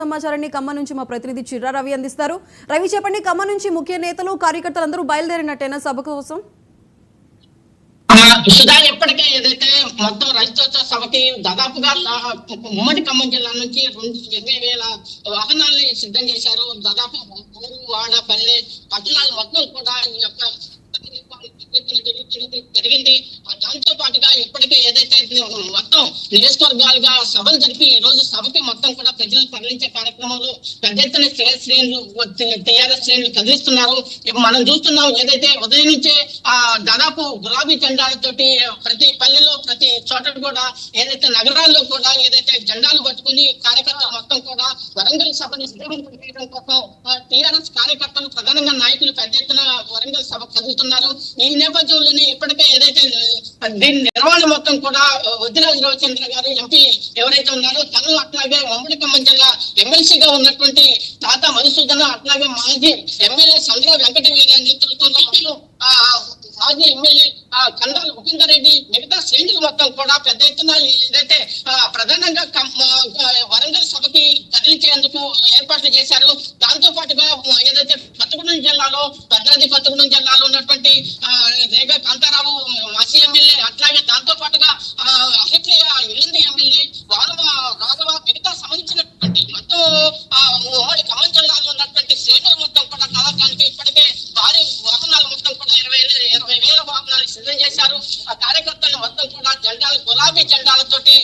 సమాచారాన్ని ఖమ్మం నుంచి మా ప్రతినిధి చిర్రా రవి అందిస్తారు. రవి చెప్పండి, ఖమ్మం నుంచి ముఖ్య నేతలు కార్యకర్తలందరూ బయలుదేరినట్టేనా సభ కోసం? సుధా ఎప్పటికే ఏదైతే మొత్తం రైతోత్సవ సభకి దాదాపుగా ఉమ్మడి ఖమ్మం జిల్లా నుంచి 20,000 వాహనాల్ని సిద్ధం చేశారు. దాదాపు ఊరు వాడ పల్లె పట్టణాలు మొత్తం కూడా ఈ యొక్క జరిగింది. దాంతో పాటుగా ఇప్పటికే ఏదైతే మొత్తం నియోజకవర్గాలుగా సభలు జరిపి ఈ రోజు సభకి మొత్తం కూడా ప్రజలను తరలించే కార్యక్రమంలో పెద్ద ఎత్తున టీఆర్ఎస్ శ్రేణులు కదిలిస్తున్నారు. మనం చూస్తున్నాం ఏదైతే ఉదయం నుంచే దాదాపు గులాబీ జెండాలతోటి ప్రతి పల్లెలో ప్రతి చోట కూడా ఏదైతే నగరాల్లో కూడా ఏదైతే జెండాలు పట్టుకుని కార్యకర్తలు మొత్తం కూడా వరంగల్ సభని విజయవంతం చేయడం కోసం టీఆర్ఎస్ కార్యకర్తలు ప్రధానంగా నాయకులు పెద్ద ఎత్తున వరంగల్ సభ కదులుతున్నారు. ఈ నేపథ్యంలోనే ఇప్పటికే ఏదైతే దీని నిర్వహణ మొత్తం కూడా వద్దిరాజు రవిచంద్ర గారు ఎంపీ ఎవరైతే ఉన్నారో తను, అట్లాగే ఉమ్మడి ఖమ్మం జిల్లా ఎమ్మెల్సీగా ఉన్నటువంటి తాత మధుసూదన, అట్లాగే మాజీ ఎమ్మెల్యే సంద్ర వెంకటవీర నేతృత్వంలో మాజీ ఎమ్మెల్యే కందాల ఉపేందర్రెడ్డి మిగతా శ్రేణులు మొత్తం కూడా పెద్ద ఎత్తున ఏదైతే ప్రధానంగా వరంగల్ సభకి కదిలించేందుకు ఏర్పాట్లు చేశారు. దాంతో పాటుగా ఏదైతే కొత్తగూడెం జిల్లాలో భద్రాద్రి కొత్తగూడెం జిల్లాలో ఉన్నటువంటి రేగా కాంతారావు మాజీ ఎమ్మెల్యే, అట్లాగే దాంతో పాటుగా అహిత్య ఎల్లుండి ఎమ్మెల్యే రాఘవ మిగతా సంబంధించినటువంటి మొత్తం ఉమ్మడి ఖమ్మం జిల్లాలో ఉన్నటువంటి శ్రేణులు మొత్తం కూడా కలవడానికి ఇప్పటికే భారీ వాహనాలు మొత్తం కూడా 20,000 వాహనాలు సిద్ధం చేశారు. ఆ కార్యకర్తలు మొత్తం కూడా జెండాలు గులాబీ జెండాలతోటి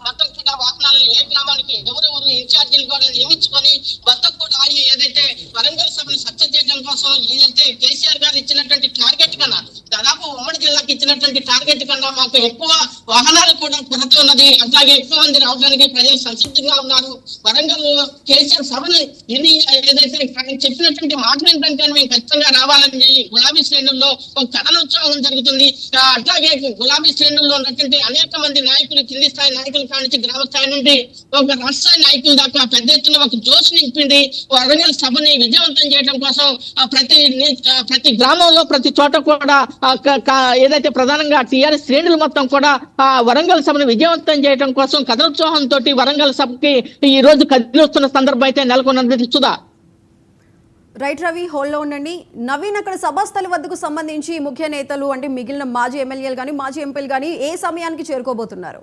మొత్తం కూడా వాహనాలను ఏ గ్రామానికి ఎవరెవరు ఇన్ఛార్జీలు కూడా నియమించుకొని మొత్తం కూడా ఏదైతే వరంగల్ సభను సక్సెస్ చేయడం కోసం ఏదైతే కేసీఆర్ గారు ఇచ్చినటువంటి టార్గెట్ కన్నా దాదాపు ఉమ్మడి జిల్లాకి ఇచ్చినటువంటి టార్గెట్ కన్నా మాకు ఎక్కువ వాహనాలు కూడా కొరత ఉన్నది. అట్లాగే ఎక్కువ మంది రావడానికి ప్రజలు సంసిద్ధంగా ఉన్నారు. వరంగల్ కేసీఆర్ సభని ఇది ఏదైతే చెప్పినటువంటి మాట ఏంటంటే మేము ఖచ్చితంగా రావాలని గులాబీ శ్రేణుల్లో ఒక కథనోత్సవం జరుగుతుంది. అట్లాగే గులాబీ శ్రేణుల్లో ఉన్నటువంటి అనేక మంది నాయకులు, కింది స్థాయి నాయకుల కాడి నుంచి గ్రామ స్థాయి నుండి ఒక రాష్ట్ర నాయకుల దాకా పెద్ద ఎత్తున ఒక జోష్ నింపింది. వరంగల్ సభని విజయవంతం చేయడం కోసం ప్రతి గ్రామంలో ప్రతి చోట కూడా ఏదైతే ప్రధానంగా టీఆర్ఎస్ శ్రేణులు మొత్తం కూడా వరంగల్ సభను విజయవంతం చేయడం కోసం కథనోత్సవంతో వరంగల్ సభకి ఈ రోజు కదిలిస్తున్న సందర్భం అయితే నెలకొన్నది. సుధా, రైట్ రవి, హోల్డ్లో ఉండండి. నవీన్, అక్కడ సభాస్థలి వద్దకు సంబంధించి ముఖ్య నేతలు అంటే మిగిలిన మాజీ ఎమ్మెల్యేలు కానీ మాజీ ఎంపీలు కానీ ఏ సమయానికి చేరుకోబోతున్నారు?